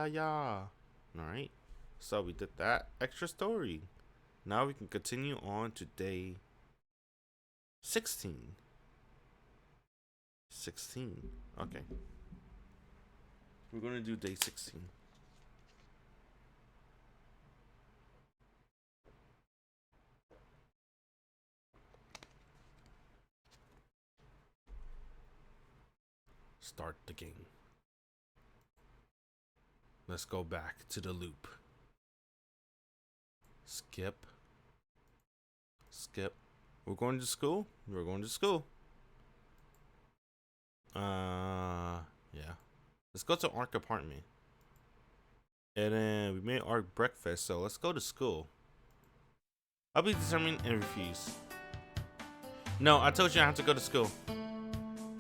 Yeah. Alright. So we did that extra story. Now we can continue on to day 16. 16. Okay. We're going to do day 16. Start the game. Let's go back to the loop. Skip. Skip. We're going to school? We're going to school. Yeah. Let's go to Ark apartment. And then we made Ark breakfast, so let's go to school. I'll be determined and refuse. No, I told you I have to go to school.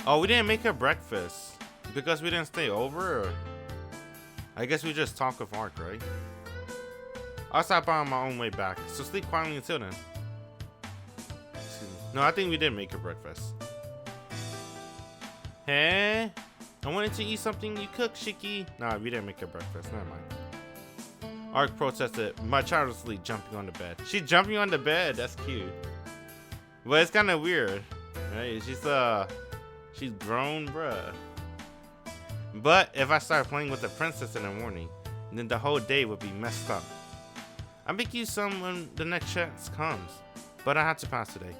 Oh, we didn't make her breakfast. Because we didn't stay over, or? I guess we just talk with Ark, right? I'll stop by on my own way back, so sleep quietly until then. No, I think we did make her breakfast. Hey? I wanted to eat something you cooked, Shiki. Nah, we didn't make her breakfast. Never mind. Ark protested, my child is asleep, jumping on the bed. She's jumping on the bed. That's cute. But it's kind of weird, right? She's grown, bruh. But if I start playing with the princess in the morning, then the whole day would be messed up. I'll make you some when the next chance comes, but I have to pass today.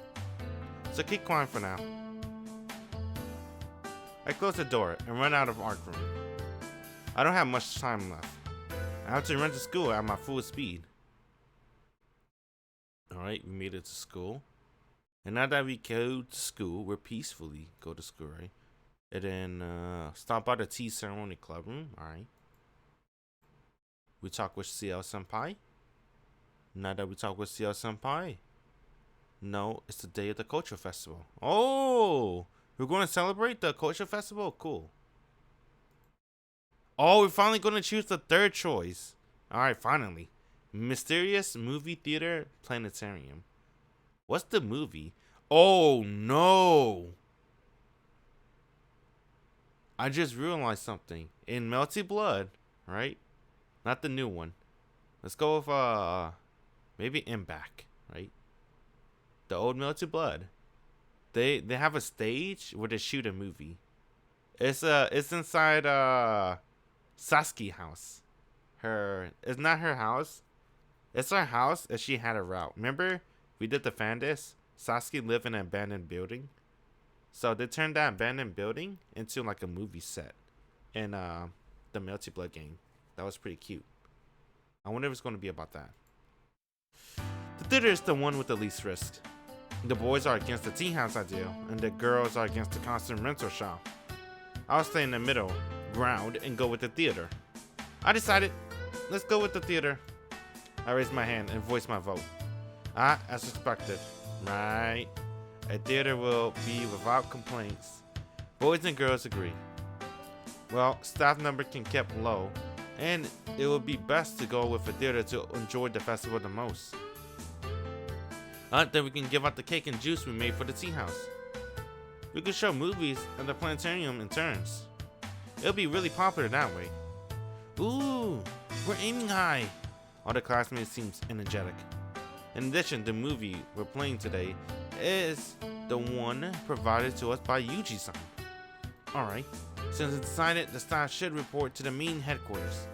So keep quiet for now. I close the door and run out of Ark room. I don't have much time left. I have to run to school at my full speed. Alright, we made it to school. And now that we go to school, we're peacefully go to school, right? And then stop by the tea ceremony club room. Alright. We talk with CL Senpai. Now that we talk with CL Senpai. No, it's the day of the culture festival. Oh! We're going to celebrate the culture festival? Cool. Oh, we're finally going to choose the third choice. Alright, finally. Mysterious Movie Theater Planetarium. What's the movie? Oh, no! I just realized something. In Melty Blood, right? Not the new one. Let's go with, maybe In Back, right? The old Melty Blood. They have a stage where they shoot a movie. It's inside Sasuke house. It's not her house. It's her house and she had a route. Remember we did the fan disc? Sasuke lived in an abandoned building. So they turned that abandoned building into like a movie set in the Melty Blood game. That was pretty cute. I wonder if it's going to be about that. The theater is the one with the least risk. The boys are against the tea house ideal, and the girls are against the constant rental shop. I'll stay in the middle ground and go with the theater. I decided, let's go with the theater. I raised my hand and voiced my vote. As expected, right? A theater will be without complaints. Boys and girls agree. Well, staff number can kept low, and it would be best to go with a theater to enjoy the festival the most. Then we can give out the cake and juice we made for the tea house. We can show movies at the planetarium in turns. It'll be really popular that way. Ooh, we're aiming high. All the classmates seem energetic. In addition, the movie we're playing today is the one provided to us by Yuji-san. Alright, since it's decided, the staff should report to the main headquarters.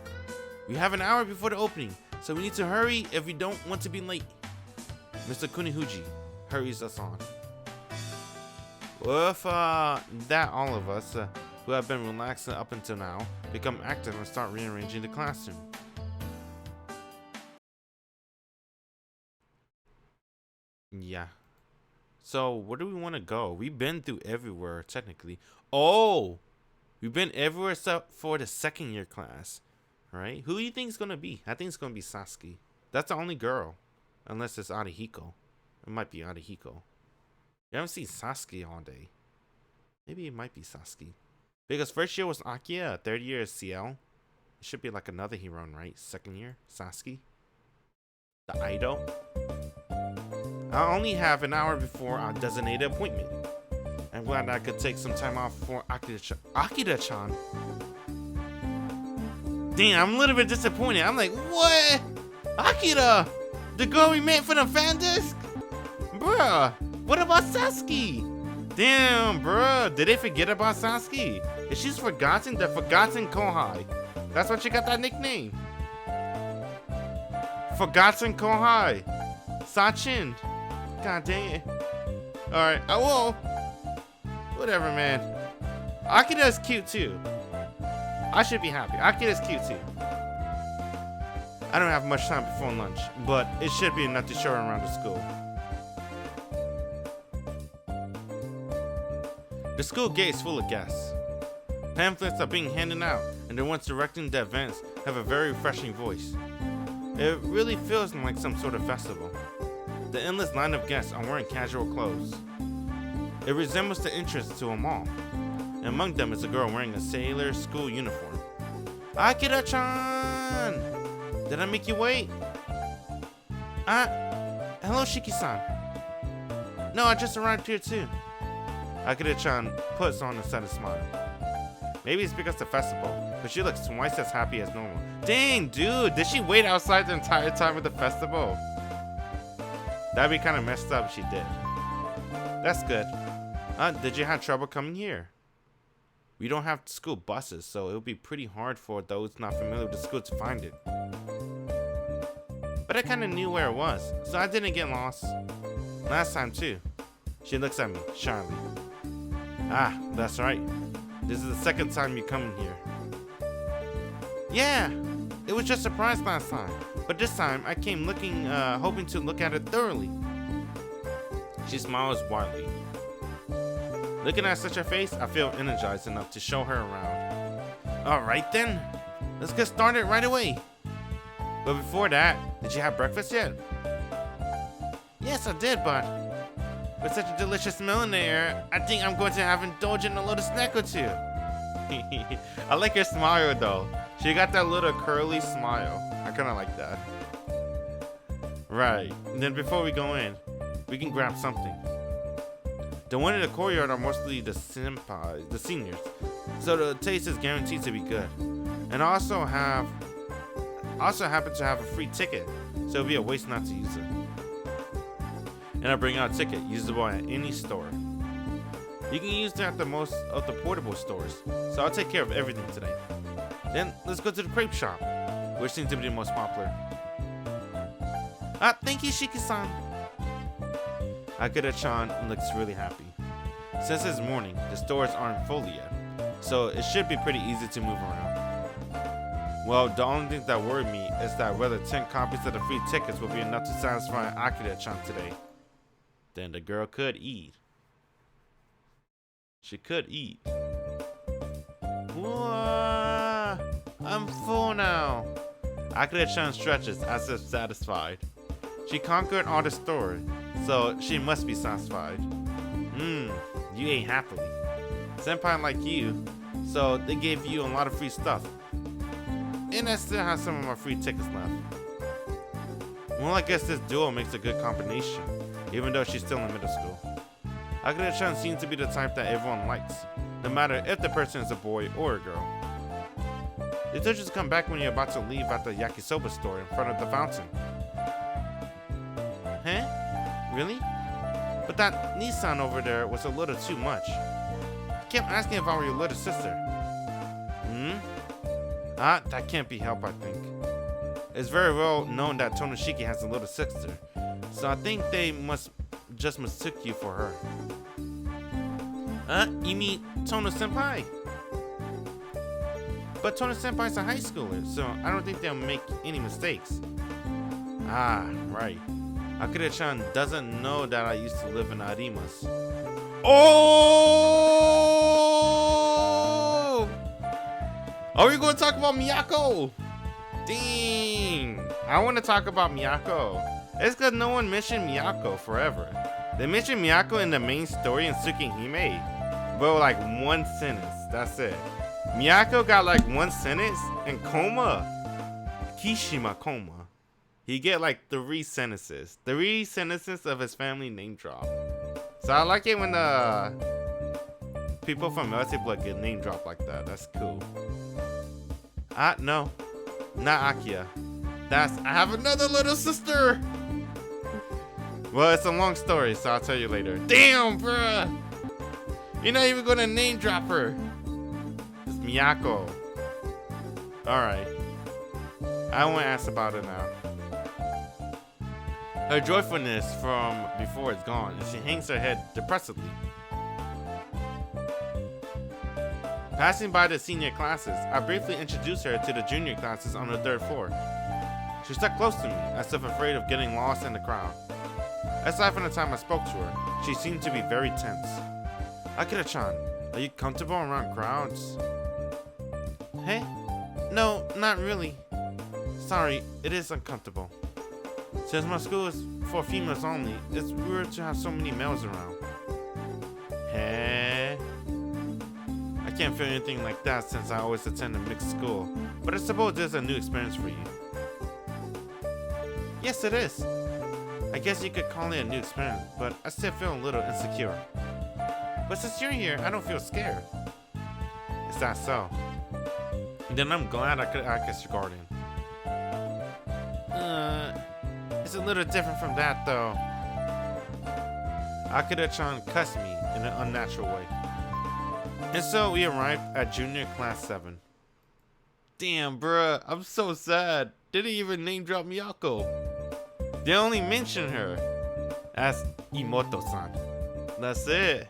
We have an hour before the opening, so we need to hurry if we don't want to be late. Mr. Kunihuji hurries us on. With that, all of us who have been relaxing up until now become active and start rearranging the classroom. Yeah. So, where do we want to go? We've been through everywhere, technically. Oh! We've been everywhere except for the second year class. Right? Who do you think it's going to be? I think it's going to be Sasuke. That's the only girl. Unless it's Arihiko. It might be Arihiko. You haven't seen Sasuke all day. Maybe it might be Sasuke. Because first year was Akiya, third year is CL. It should be like another hero, right? Second year, Sasuke. The idol. I only have an hour before our designated appointment. I'm glad I could take some time off for Akira-chan. Damn, I'm a little bit disappointed. I'm like, what? Akira, the girl we met for the fan disc? Bruh, what about Sasuke? Damn, bruh, did they forget about Sasuke? Is she's forgotten? The Forgotten Kohai. That's what she got that nickname. Forgotten Kohai. Sachin. God dang it. Alright, well, whatever, man. Akira's cute too. I should be happy. Akira's cute too. I don't have much time before lunch, but it should be enough to show her around the school. The school gate is full of guests. Pamphlets are being handed out, and the ones directing the events have a very refreshing voice. It really feels like some sort of festival. The endless line of guests are wearing casual clothes. It resembles the entrance to a mall. Among them is a girl wearing a sailor school uniform. Akira-chan! Did I make you wait? Hello, Shiki-san. No, I just arrived here too. Akira-chan puts on a sad smile. Maybe it's because of the festival, but she looks twice as happy as normal. Dang, dude, did she wait outside the entire time of the festival? That'd be kind of messed up if she did. That's good. Did you have trouble coming here? We don't have school buses, so it would be pretty hard for those not familiar with the school to find it. But I kind of knew where it was, so I didn't get lost. Last time too. She looks at me, shyly. That's right. This is the second time you come in here. Yeah, it was just a surprise last time, but this time I came looking, hoping to look at it thoroughly. She smiles widely. Looking at such a face, I feel energized enough to show her around. Alright then, let's get started right away. But before that, did you have breakfast yet? Yes, I did, but with such a delicious smell in the air, I think I'm going to have indulged in a little snack or two. I like your smile though. She got that little curly smile. I kind of like that. Right, and then before we go in, we can grab something. The one in the courtyard are mostly the senpai, the seniors, so the taste is guaranteed to be good. And I also happen to have a free ticket, so it'll be a waste not to use it. And I bring out a ticket usable at any store. You can use it at the most of the portable stores, so I'll take care of everything today. Then let's go to the crepe shop, which seems to be the most popular. Thank you, Shiki-san. Akira-chan looks really happy. Since it's morning, the stores aren't full yet, so it should be pretty easy to move around. Well, the only thing that worried me is that whether 10 copies of the free tickets will be enough to satisfy Akira-chan today. Then the girl could eat. She could eat. Whoa, I'm full now. Akira-chan stretches as if satisfied. She conquered all the store, so she must be satisfied. You ate happily. Senpai like you, so they gave you a lot of free stuff. And I still have some of my free tickets left. Well, I guess this duo makes a good combination, even though she's still in middle school. Akira-chan seems to be the type that everyone likes, no matter if the person is a boy or a girl. They told you to come back when you're about to leave at the yakisoba store in front of the fountain. Huh? Really? But that Nissan over there was a little too much. He kept asking if I were your little sister. That can't be helped, I think. It's very well known that Tonoshiki has a little sister, so I think they just mistook you for her. You mean Tono Senpai? But Tono Senpai's a high schooler, so I don't think they'll make any mistakes. Right. Akira-chan doesn't know that I used to live in Arimas. Oh! Are we going to talk about Miyako? Dang! I want to talk about Miyako. It's because no one mentioned Miyako forever. They mentioned Miyako in the main story in Tsukihime, but like one sentence. That's it. Miyako got like one sentence, and Koma, Kishima Koma, he get like 3 sentences. 3 sentences of his family name drop. So I like it when people from Melty Blood get name dropped like that. That's cool. No. Not Akiya. I have another little sister! Well, it's a long story, so I'll tell you later. Damn, bruh! You're not even gonna name drop her! It's Miyako. Alright. I won't ask about it now. Her joyfulness from before is gone, and she hangs her head depressedly. Passing by the senior classes, I briefly introduced her to the junior classes on the 3rd floor. She stuck close to me, as if afraid of getting lost in the crowd. Aside from the time I spoke to her, she seemed to be very tense. Akira-chan, are you comfortable around crowds? Hey? No, not really. Sorry, it is uncomfortable. Since my school is for females only, it's weird to have so many males around. Hey? I can't feel anything like that since I always attend a mixed school, but I suppose there's a new experience for you. Yes, it is. I guess you could call it a new experience, but I still feel a little insecure. But since you're here, I don't feel scared. Is that so? Then I'm glad I could act as your guardian. It's a little different from that, though. Akira-chan cussed me in an unnatural way. And so we arrived at junior class 7. Damn, bruh, I'm so sad. They didn't even name drop Miyako. They only mention her as Imoto-san. That's it.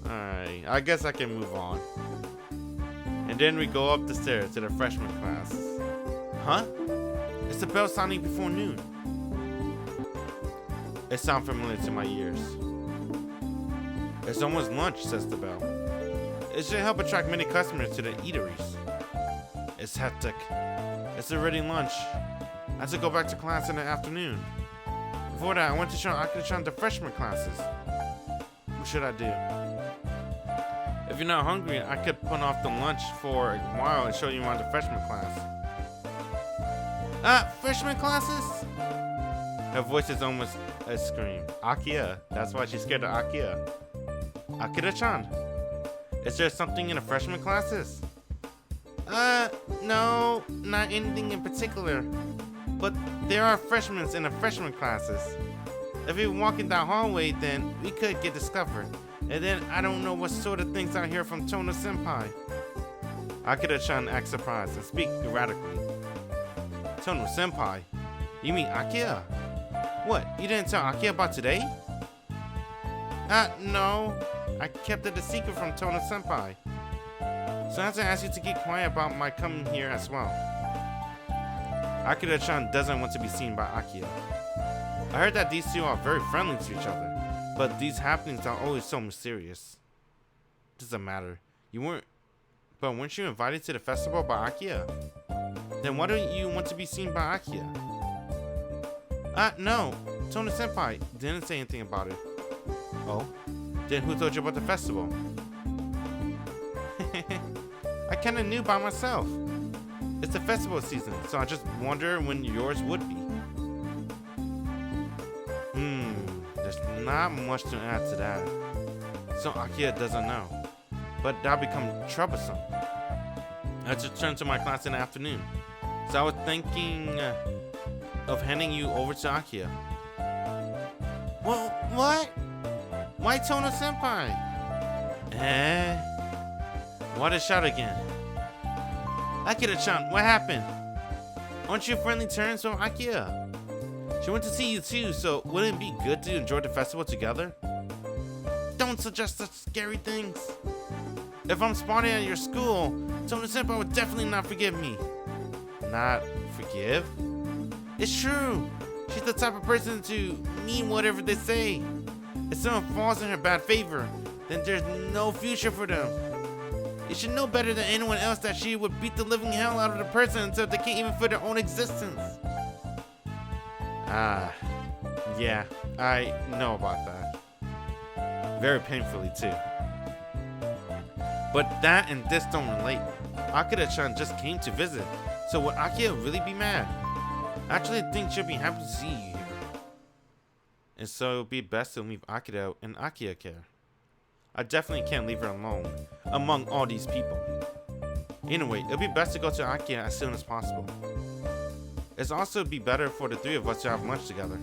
Alright, I guess I can move on. And then we go up the stairs to the freshman class. Huh? It's the bell sounding before noon. It sounds familiar to my ears. It's almost lunch, says the bell. It should help attract many customers to the eateries. It's hectic. It's already lunch. I have to go back to class in the afternoon. Before that, I went to show Akira-chan the freshman classes. What should I do? If you're not hungry, I could put off the lunch for a while and show you around the freshman class. Freshman classes? Her voice is almost a scream. Akiya. That's why she's scared of Akiya. Akira-chan. Is there something in the freshman classes? No, not anything in particular. But there are freshmen in the freshman classes. If we were walking down hallway, then we could get discovered. And then I don't know what sort of things I hear from Tohno-senpai. Akira-chan acts surprised and speaks erratically. Tohno-senpai? You mean Akiya? What, you didn't tell Akiya about today? No. I kept it a secret from Tohno-senpai. So I have to ask you to keep quiet about my coming here as well. Akira-chan doesn't want to be seen by Akiya. I heard that these two are very friendly to each other, but these happenings are always so mysterious. Doesn't matter. Weren't you invited to the festival by Akiya? Then why don't you want to be seen by Akiya? No. Tohno-senpai didn't say anything about it. Oh? Then who told you about the festival? I kinda knew by myself. It's the festival season, so I just wonder when yours would be. There's not much to add to that. So Akiya doesn't know. But that'll become troublesome. I have to return to my class in the afternoon. So I was thinking of handing you over to Akiya. Well, what? Why Tohno-senpai? Why the shout again? Akira-chan, what happened? Aren't you friendly terms with Akiya? She went to see you too, so wouldn't it be good to enjoy the festival together? Don't suggest such scary things. If I'm spotted at your school, Tohno-senpai would definitely not forgive me. Not forgive? It's true. She's the type of person to mean whatever they say. If someone falls in her bad favor, then there's no future for them. You should know better than anyone else that she would beat the living hell out of the person until they can't even feel their own existence. Yeah, I know about that. Very painfully too. But that and this don't relate. Akira-chan just came to visit, so would Akiya really be mad? I actually think she'll be happy to see you here. And so it would be best to leave Akira in Akiya care. I definitely can't leave her alone among all these people. Anyway, it'll be best to go to Akiya as soon as possible. It's also be better for the three of us to have lunch together.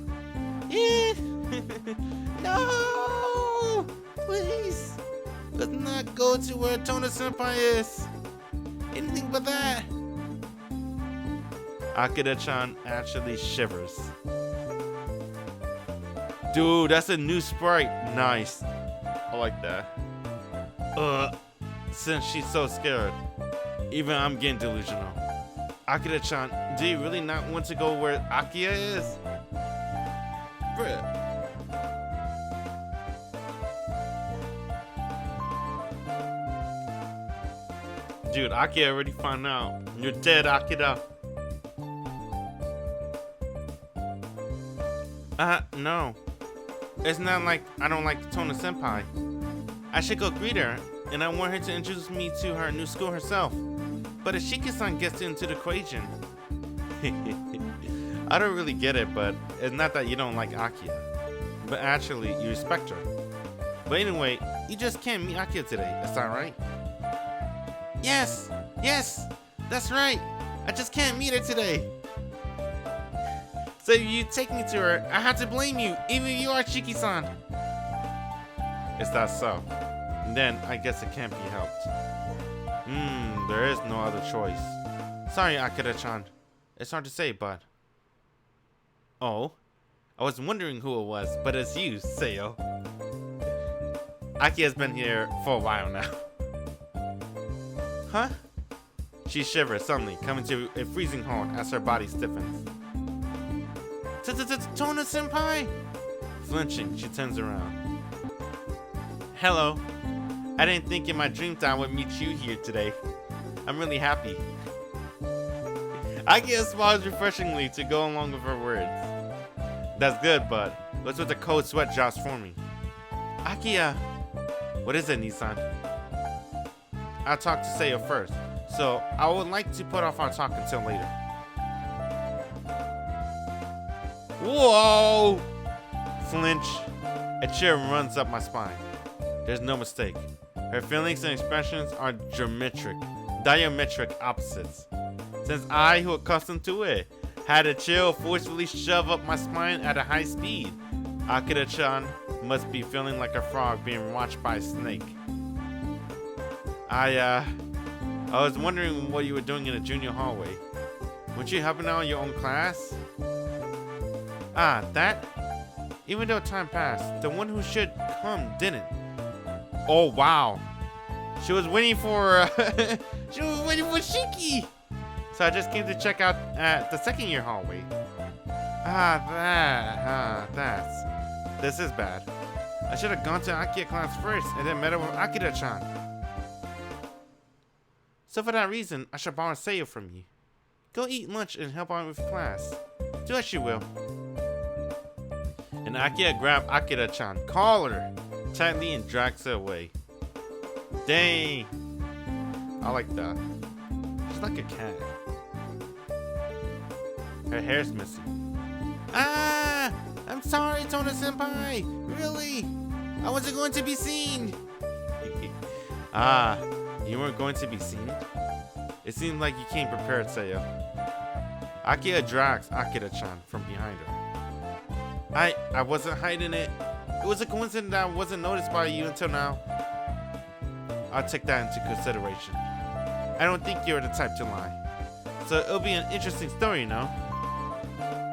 No! Please! Let's not go to where Tohno Senpai is! Anything but that! Akira-chan actually shivers. Dude, that's a new sprite. Nice. I like that. Since she's so scared, even I'm getting delusional. Akira-chan, do you really not want to go where Akiya is? Bruh. Dude, Akiya already found out. You're dead, Akira. No. It's not like I don't like Tohno Senpai. I should go greet her, and I want her to introduce me to her new school herself. But if Shiki-san gets into the equation... I don't really get it, but it's not that you don't like Akiya. But actually, you respect her. But anyway, you just can't meet Akiya today, is that right? Yes! Yes! That's right! I just can't meet her today! So if you take me to her, I have to blame you, even if you are Shiki-san! Is that so? Then, I guess it can't be helped. There is no other choice. Sorry, Akira-chan. It's hard to say, but... Oh? I was wondering who it was, but it's you, Seiyo. Aki has been here for a while now. Huh? She shivers suddenly, coming to a freezing halt as her body stiffens. Tohno Senpai! Flinching, she turns around. Hello. I didn't think in my dream time I would meet you here today. I'm really happy. Akiya smiles refreshingly to go along with her words. That's good, but what's with the cold sweat drops for me? Akiya! What is it, Nissan? I'll talk to Seiyo first, so I would like to put off our talk until later. Whoa! Flinch. A chill runs up my spine. There's no mistake. Her feelings and expressions are diametric opposites. Since I, who accustomed to it, had a chill forcefully shove up my spine at a high speed, Akira-chan must be feeling like a frog being watched by a snake. I was wondering what you were doing in the junior hallway. Weren't you helping out in your own class? Ah, that? Even though time passed, the one who should come didn't. Oh, wow. She was waiting for, Shiki! So I just came to check out at the second year hallway. This is bad. I should have gone to Akiya class first and then met up with Akira-chan. So for that reason, I should borrow Seiyo from you. Go eat lunch and help out with class. Do as you will. And Akiya grabbed Akira-chan, collar tightly and drags her away. Dang. I like that. She's like a cat. Her hair's missing. Ah! I'm sorry, Tohno Senpai! Really? I wasn't going to be seen! Ah, you weren't going to be seen? It seemed like you came prepared, Seiyo. Akiya drags Akira-chan from behind her. I wasn't hiding it. It was a coincidence that I wasn't noticed by you until now. I'll take that into consideration. I don't think you're the type to lie. So it'll be an interesting story, you know?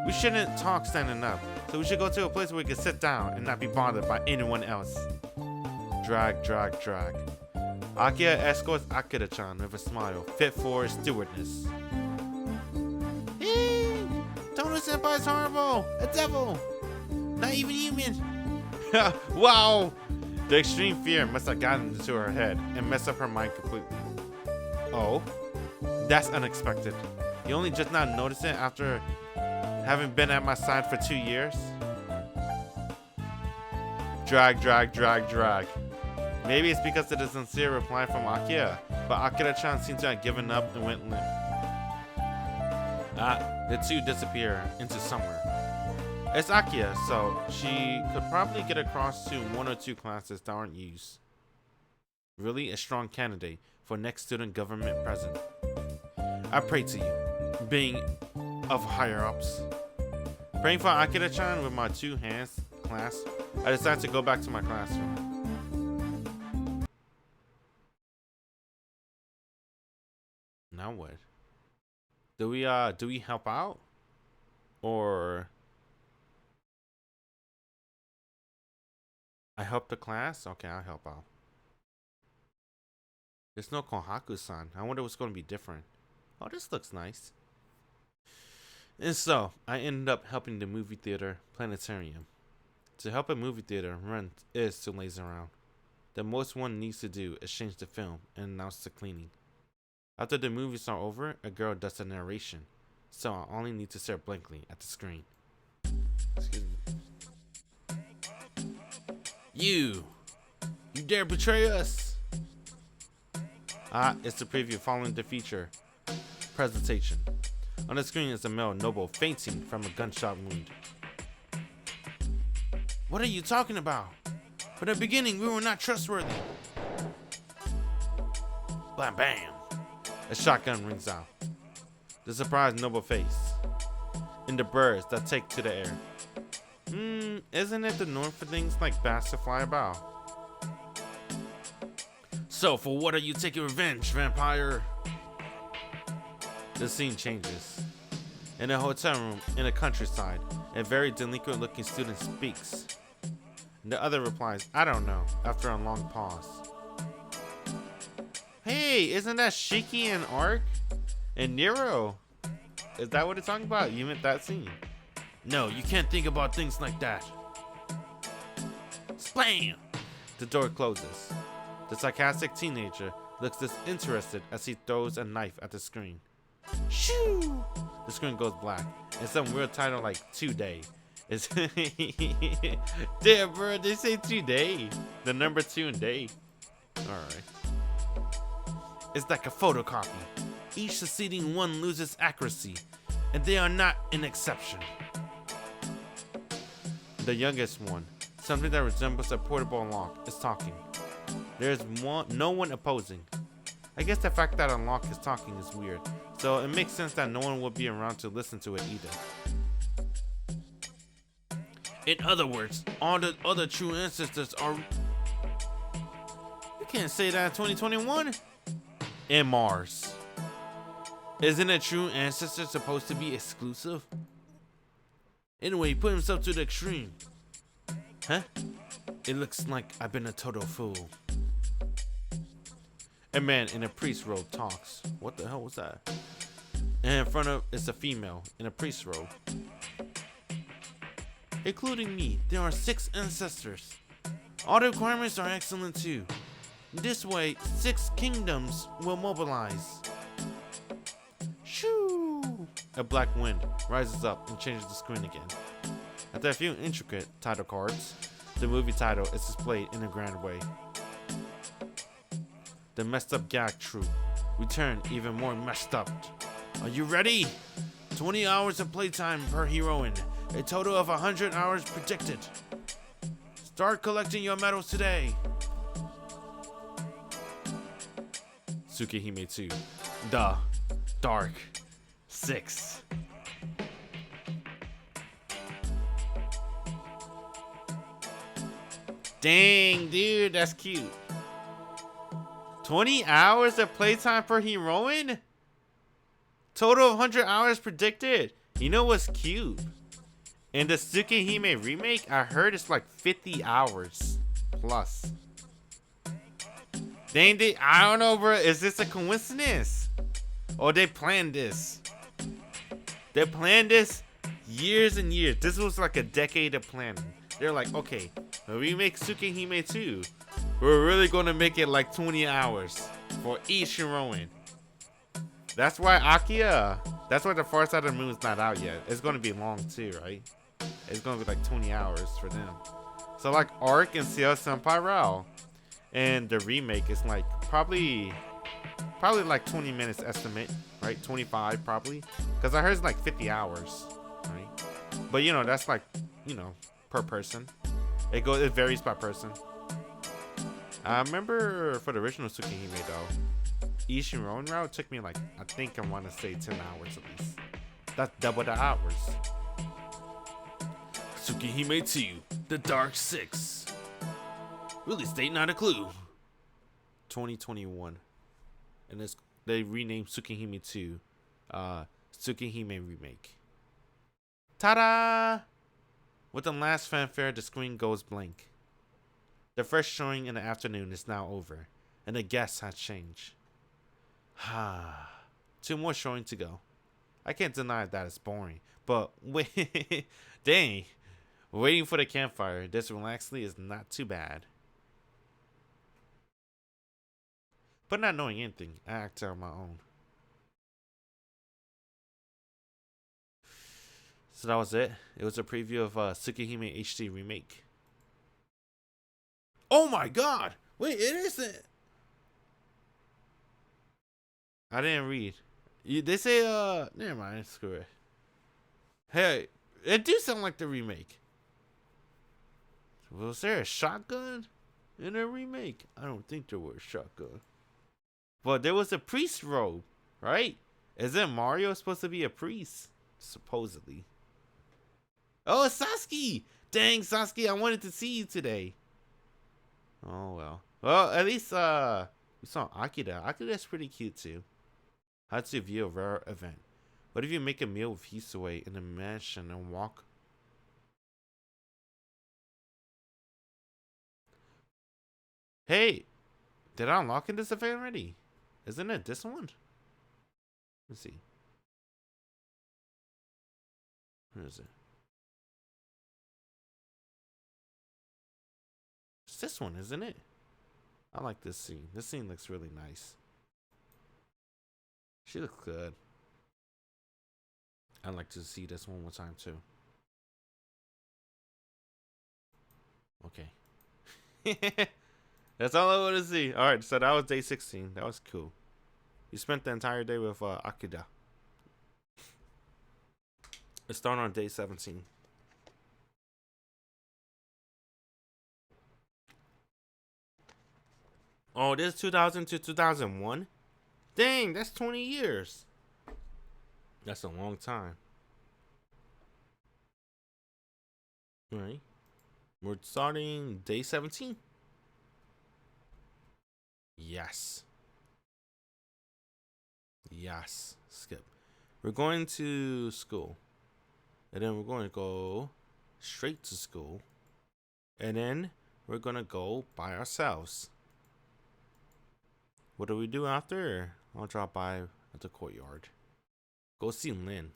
We shouldn't talk standing up, so we should go to a place where we can sit down and not be bothered by anyone else. Drag. Akiya escorts Akira-chan with a smile, fit for stewardess. Tohno Senpai is horrible! A devil! Not even human! Wow! The extreme fear must have gotten into her head and messed up her mind completely. Oh? That's unexpected. You only just now noticed it after having been at my side for 2 years? Drag. Maybe it's because of the sincere reply from Akiya, but Akira-chan seemed to have given up and went limp. The two disappear into somewhere. It's Akiya, so she could probably get across to 1 or 2 classes that aren't used. really a strong candidate for next student government president. I pray to you, being of higher ups. Praying for Akira-chan with my 2 hands clasped, I decided to go back to my classroom. Now what? Do we help out? Or I help the class? Okay, I'll help out. There's no Kohaku-san. I wonder what's going to be different. Oh, this looks nice. And so, I ended up helping the movie theater planetarium. To help a movie theater run is to laze around. The most one needs to do is change the film and announce the cleaning. After the movies are over, a girl does the narration, so I only need to stare blankly at the screen. Excuse me. You dare betray us! It's the preview following the feature presentation. On the screen is a male noble fainting from a gunshot wound. What are you talking about? From the beginning, we were not trustworthy. Blam bam! A shotgun rings out. The surprised noble face. And the birds that take to the air. Isn't it the norm for things like bats to fly about? So, for what are you taking revenge, vampire? The scene changes. In a hotel room in the countryside, a very delinquent looking student speaks. And the other replies, I don't know, after a long pause. Hey, isn't that Shiki and Arc? And Nero? Is that what it's talking about? You meant that scene? No, you can't think about things like that. Splam! The door closes. The sarcastic teenager looks disinterested as he throws a knife at the screen. Shoo! The screen goes black, and some weird title like Today. It's damn, bro, they say today. The number 2 and day. Alright. It's like a photocopy. Each succeeding one loses accuracy, and they are not an exception. The youngest one, something that resembles a portable lock, is talking. There's no one opposing. I guess the fact that a lock is talking is weird, so it makes sense that no one will be around to listen to it either. In other words, all the other true ancestors are... You can't say that in 2021? In Mars. Isn't a true ancestor supposed to be exclusive? Anyway, he put himself to the extreme. Huh? It looks like I've been a total fool. A man in a priest robe talks. What the hell was that? And in front of is a female in a priest robe. Including me, there are 6 ancestors. All the requirements are excellent too. This way, 6 kingdoms will mobilize. Shoo! A black wind rises up and changes the screen again. After a few intricate title cards, the movie title is displayed in a grand way. The messed up gag troupe return even more messed up. Are you ready? 20 hours of playtime per heroine. A total of 100 hours predicted. Start collecting your medals today. Tsukihime 2. The Dark 6. Dang, dude, that's cute. 20 hours of playtime per heroine? Total of 100 hours predicted. You know what's cute? In the Tsukihime remake, I heard it's like 50 hours plus. Dang, I don't know, bro. Is this a coincidence? Or they planned this? They planned this years and years. This was like a decade of planning. They're like, okay, when we make Tsukihime 2, we're really going to make it like 20 hours for each heroine. That's why that's why the Far Side of the Moon is not out yet. It's going to be long too, right? It's going to be like 20 hours for them. So like Arc and Ciel Senpai Rao. And the remake is like probably like 20 minutes estimate, right? 25 probably. Because I heard it's like 50 hours, right? But you know, that's like, you know, per person. It varies by person. I remember for the original Tsukihime though, Ishin Ronin route took me like, I think I want to say 10 hours at least. That's double the hours. Tsukihime 2, The Dark 6. Release date not a clue. 2021. And this, they renamed Tsukihime 2, Tsukihime Remake. Ta-da! With the last fanfare, the screen goes blank. The first showing in the afternoon is now over, and the guests have changed. 2 more showings to go. I can't deny that it's boring, but wait, dang, waiting for the campfire this relaxedly is not too bad. But not knowing anything, I act on my own. So that was it. It was a preview of Tsukihime HD Remake. Oh my god! Wait, it isn't. I didn't read. They say, never mind, screw it. Hey, it do sound like the remake. Was there a shotgun in a remake? I don't think there was a shotgun. But there was a priest robe, right? Isn't Mario supposed to be a priest? Supposedly. Oh, Sasuke! Dang, Sasuke, I wanted to see you today. Oh, well. Well, at least, we saw Akira. Akira's pretty cute, too. How to view a rare event. What if you make a meal with Hisue in the mansion and walk? Hey! Did I unlock in this event already? Isn't it this one? Let's see. Where is it? It's this one, isn't it? I like this scene. This scene looks really nice. She looks good. I'd like to see this one more time too. Okay. That's all I want to see. Alright, so that was day 16. That was cool. You spent the entire day with Akira. Let's start on day 17. Oh, this is 2000 to 2001? Dang, that's 20 years. That's a long time. Alright. We're starting day 17. Yes. Yes. Skip. We're going to school. And then we're going to go straight to school. And then we're going to go by ourselves. What do we do after? I'll drop by at the courtyard. Go see Len.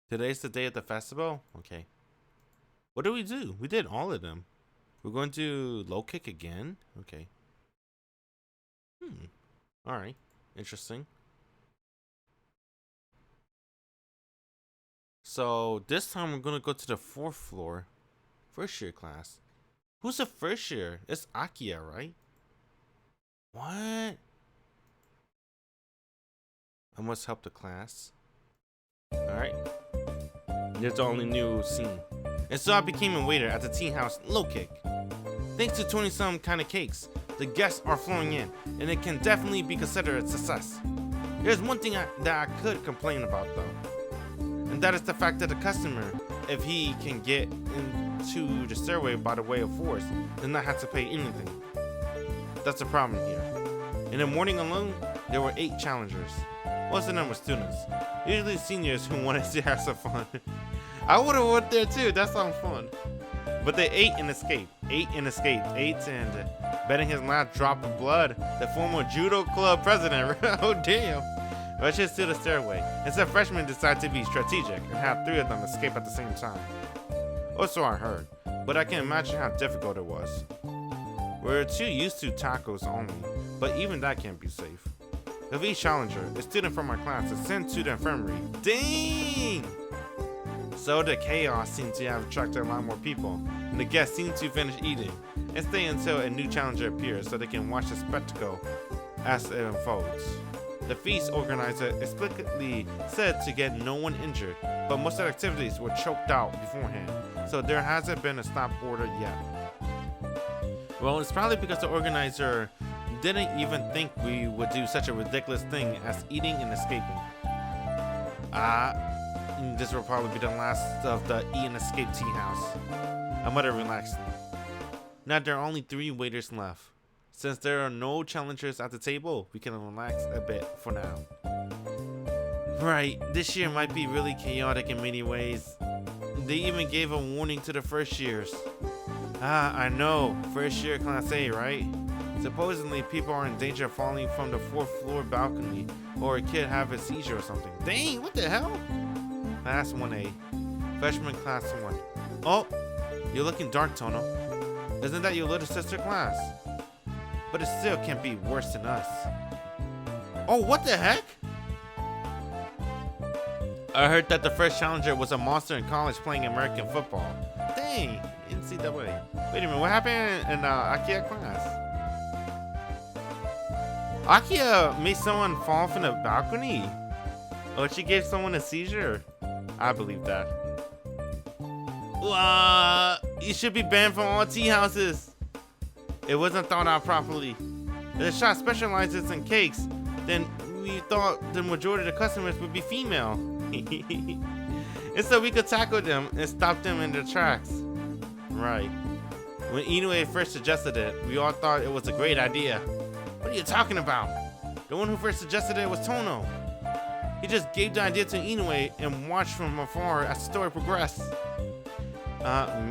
Today's the day of the festival? Okay. What do? We did all of them. We're going to low kick again? Okay. Alright. Interesting. So this time we're going to go to the 4th floor. First year class. Who's the first year? It's Akia, right? What? I must help the class. Alright. There's the only new scene. And so I became a waiter at the tea house low kick. Thanks to 20-some kind of cakes, the guests are flowing in, and it can definitely be considered a success. There's one thing that I could complain about though. And that is the fact that the customer, if he can get into the stairway by the way of force, does not have to pay anything. That's the problem here. In the morning alone, there were 8 challengers. Most of them were students, usually seniors who wanted to have some fun. I would have went there too, that sounds fun. But they ate and escaped, and betting his last drop of blood, the former judo club president, oh damn, rushes to the stairway. Instead, freshmen decide to be strategic and have 3 of them escape at the same time. Or so I heard, but I can imagine how difficult it was. We're too used to tacos only, but even that can't be safe. With each challenger, a student from our class is sent to the infirmary. Dang! So the chaos seemed to have attracted a lot more people, and the guests seem to finish eating and stay until a new challenger appears so they can watch the spectacle as it unfolds. The feast organizer explicitly said to get no one injured, but most of the activities were choked out beforehand, so there hasn't been a stop order yet. Well, it's probably because the organizer didn't even think we would do such a ridiculous thing as eating and escaping. This will probably be the last of the eat and escape tea house. I muttered relaxed. Now there are only 3 waiters left. Since there are no challengers at the table, we can relax a bit for now. Right, this year might be really chaotic in many ways. They even gave a warning to the first years. I know, first year class A, right? Supposedly people are in danger of falling from the 4th floor balcony, or a kid have a seizure or something. Dang, what the hell? Class 1A, freshman class 1. Oh, you're looking dark, Tohno. Isn't that your little sister class? But it still can't be worse than us. Oh, what the heck? I heard that the first challenger was a monster in college playing American football. Dang, NCAA. Wait a minute, what happened in Akia class? Akia made someone fall from the balcony? Oh, she gave someone a seizure? I believe that. You should be banned from all tea houses. It wasn't thought out properly. If the shop specializes in cakes, then we thought the majority of the customers would be female. And so we could tackle them and stop them in their tracks. Right. When Inoue first suggested it, we all thought it was a great idea. What are you talking about? The one who first suggested it was Tohno. He just gave the idea to Inoue and watched from afar as the story progressed.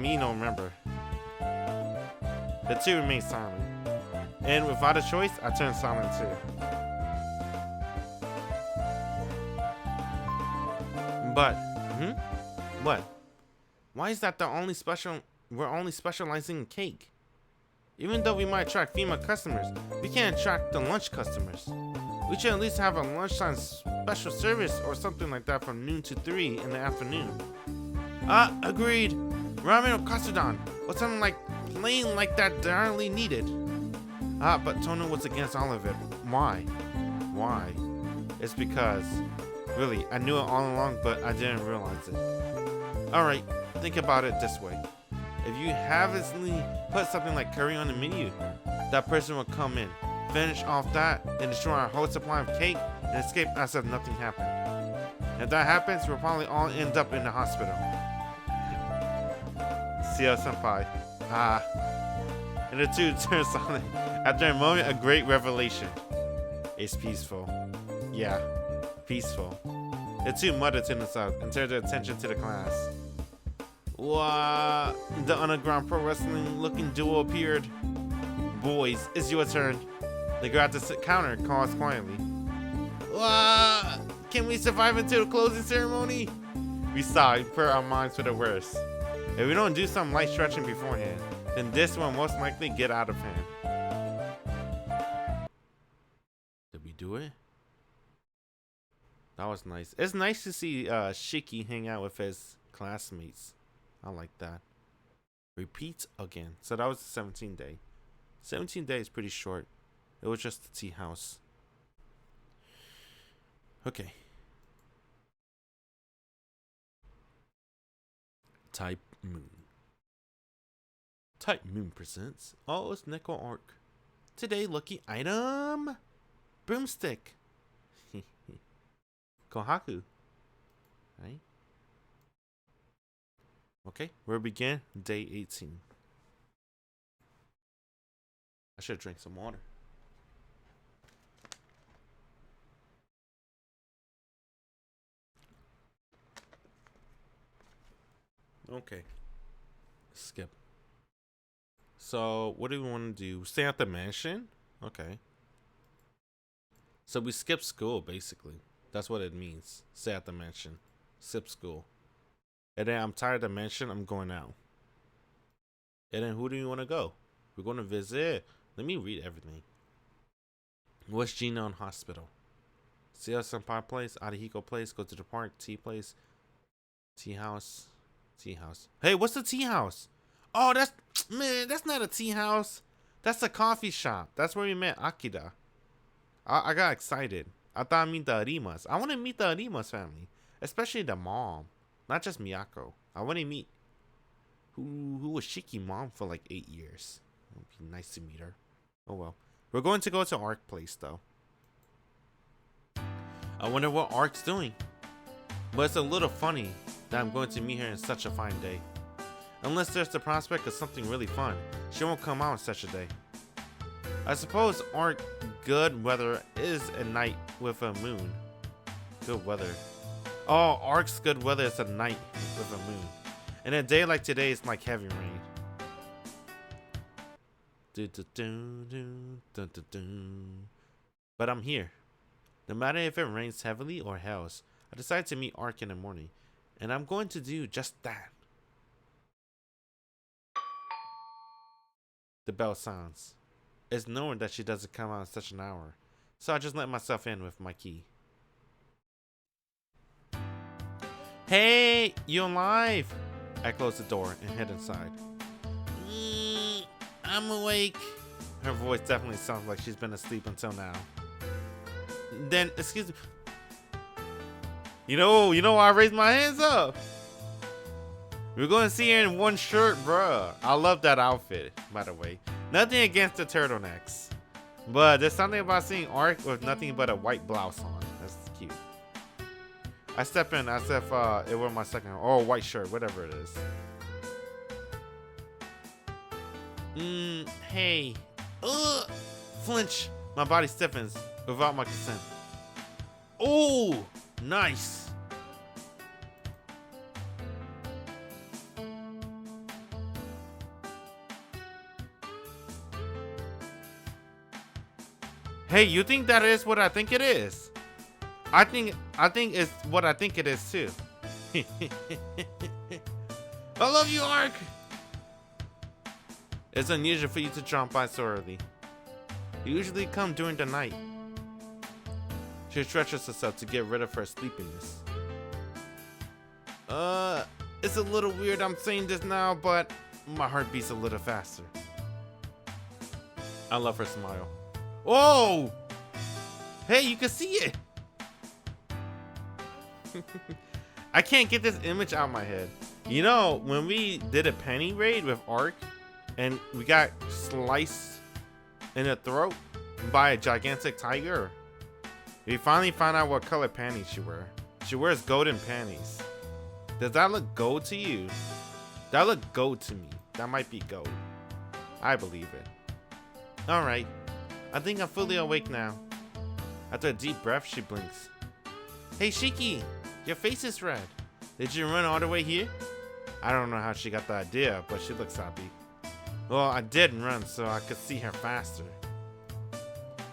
Me don't remember. The 2 remained silent. And without a choice, I turned silent too. But, what? Why is that we're only specializing in cake? Even though we might attract female customers, we can't attract the lunch customers. We should at least have a lunchtime special service or something like that from noon to 3 in the afternoon. Agreed. Ramen or katsudon, or something like plain like that darnely needed. But Tohno was against all of it. Why? Why? It's because, really, I knew it all along, but I didn't realize it. Alright, think about it this way. If you hastily put something like curry on the menu, that person will come in, finish off that, then destroy our whole supply of cake, and escape as if nothing happened. If that happens, we'll probably all end up in the hospital. Senpai. And the 2 turn silent. After a moment, a great revelation. It's peaceful. Yeah, peaceful. The 2 muttered to themselves and turned their attention to the class. What? The underground pro wrestling looking duo appeared. Boys, it's your turn. They grabbed the counter and calls quietly. What? Can we survive until the closing ceremony? We sighed, put our minds for the worst. If we don't do some light stretching beforehand, then this will most likely get out of hand. Did we do it? That was nice. It's nice to see Shiki hang out with his classmates. I like that. Repeat again. So that was the 17th day. 17 days is pretty short. It was just the tea house. Okay. Type Moon. Type Moon presents All's Neko Arc. Today, lucky item: broomstick. Kohaku. Right? Okay, we'll begin day 18. I should drink some water. Okay. Skip. So, what do we want to do? Stay at the mansion? Okay. So we skip school, basically. That's what it means. Stay at the mansion. Skip school. And then I'm tired of the mansion. I'm going out. And then who do you want to go? We're going to visit. Let me read everything. What's Gina on hospital? Seo Senpai place. Arihiko place. Go to the park. Tea place. Tea house. Tea house. Hey, what's the tea house? Oh, that's not a tea house. That's a coffee shop. That's where we met Akira. I got excited. I thought I'd meet the Arimas. I want to meet the Arimas family, especially the mom, not just Miyako. I want to meet who was Shiki mom for like 8 years. It'd be nice to meet her. Oh well. We're going to go to Arc Place though. I wonder what Arc's doing. But it's a little funny that I'm going to meet her in such a fine day. Unless there's the prospect of something really fun, she won't come out on such a day. I suppose Arc good weather is a night with a moon. Good weather. Oh, Arc's good weather is a night with a moon. And a day like today is like heavy rain. But I'm here. No matter if it rains heavily or hails, I decided to meet Arc in the morning. And I'm going to do just that. The bell sounds. It's known that she doesn't come out in such an hour. So I just let myself in with my key. Hey, you alive? I closed the door and head inside. I'm awake. Her voice definitely sounds like she's been asleep until now. Then, excuse me. You know why I raised my hands up? We're going to see her in one shirt, bruh. I love that outfit, by the way. Nothing against the turtlenecks. But there's something about seeing Arc with nothing but a white blouse on. That's cute. I step in as if it were my second, or a white shirt, whatever it is. Hey. Ugh. Flinch. My body stiffens without my consent. Oh, nice. Hey, you think that is what I think it is? I think it's what I think it is too. I love you, Arc. It's unusual for you to drop by so early. You usually come during the night. She stretches herself to get rid of her sleepiness. It's a little weird I'm saying this now, but my heart beats a little faster. I love her smile. Oh! Hey, you can see it! I can't get this image out of my head. You know, when we did a penny raid with Arc, and we got sliced in the throat by a gigantic tiger, we finally found out what color panties she wears. She wears golden panties. Does that look gold to you? That look gold to me. That might be gold. I believe it. Alright. I think I'm fully awake now. After a deep breath, she blinks. Hey Shiki, your face is red. Did you run all the way here? I don't know how she got the idea, but she looks happy. Well, I did run so I could see her faster.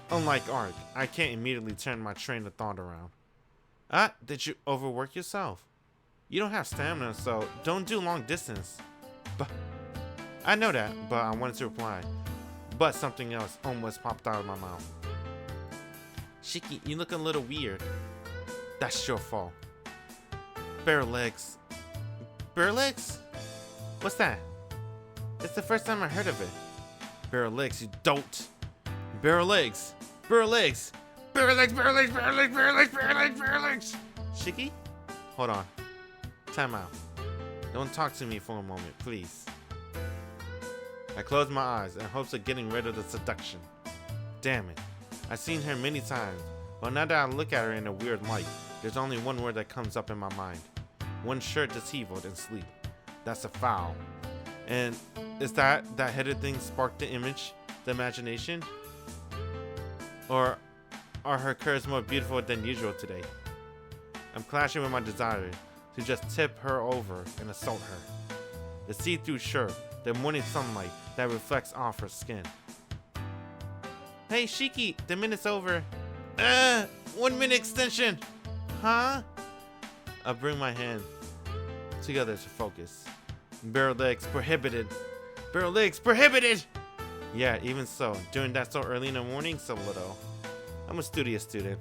Unlike Arc, I can't immediately turn my train of thought around. Did you overwork yourself? You don't have stamina, so don't do long distance. But I know that, but I wanted to reply. But something else almost popped out of my mouth. Shiki, you look a little weird. That's your fault. Bare legs. Bare legs? What's that? It's the first time I heard of it. Bare legs, you dolt. Bare legs. Bare legs. Bare legs, bare legs, bare legs, bare legs, bare legs, bare legs. Shiki? Hold on. Time out. Don't talk to me for a moment, please. I close my eyes in hopes of getting rid of the seduction. Damn it. I've seen her many times, but now that I look at her in a weird light, there's only one word that comes up in my mind. One shirt disheveled in sleep. That's a foul. And is that headed thing sparked the image, the imagination? Or are her curves more beautiful than usual today? I'm clashing with my desire to just tip her over and assault her. The see-through shirt, the morning sunlight that reflects off her skin. Hey Shiki, the minute's over. 1 minute extension. Huh? I bring my hand together to focus. Bare legs prohibited. Bare legs prohibited! Yeah, even so, doing that so early in the morning, so little. I'm a studious student.